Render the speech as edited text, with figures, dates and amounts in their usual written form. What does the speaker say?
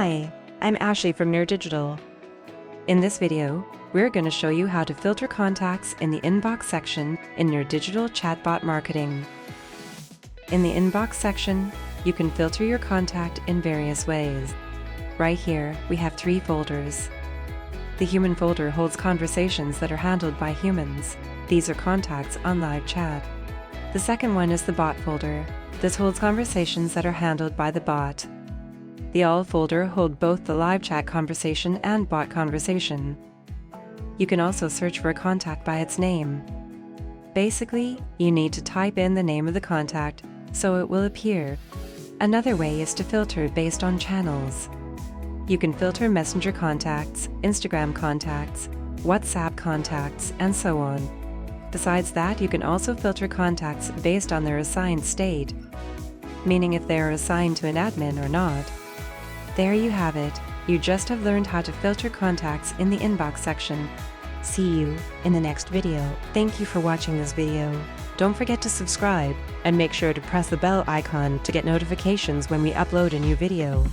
Hi, I'm Ashley from nerDigital. In this video, we're going to show you how to filter contacts in the inbox section in nerDigital Chatbot Marketing. In the inbox section, you can filter your contact in various ways. Right here, we have 3 folders. The human folder holds conversations that are handled by humans. These are contacts on live chat. The second one is the bot folder. This holds conversations that are handled by the bot. The all folder holds both the live chat conversation and bot conversation. You can also search for a contact by its name. Basically, you need to type in the name of the contact so it will appear. Another way is to filter based on channels. You can filter Messenger contacts, Instagram contacts, WhatsApp contacts, and so on. Besides that, you can also filter contacts based on their assigned state, meaning if they are assigned to an admin or not. There you have it. You just have learned how to filter contacts in the inbox section. See you in the next video. Thank you for watching this video. Don't forget to subscribe and make sure to press the bell icon to get notifications when we upload a new video.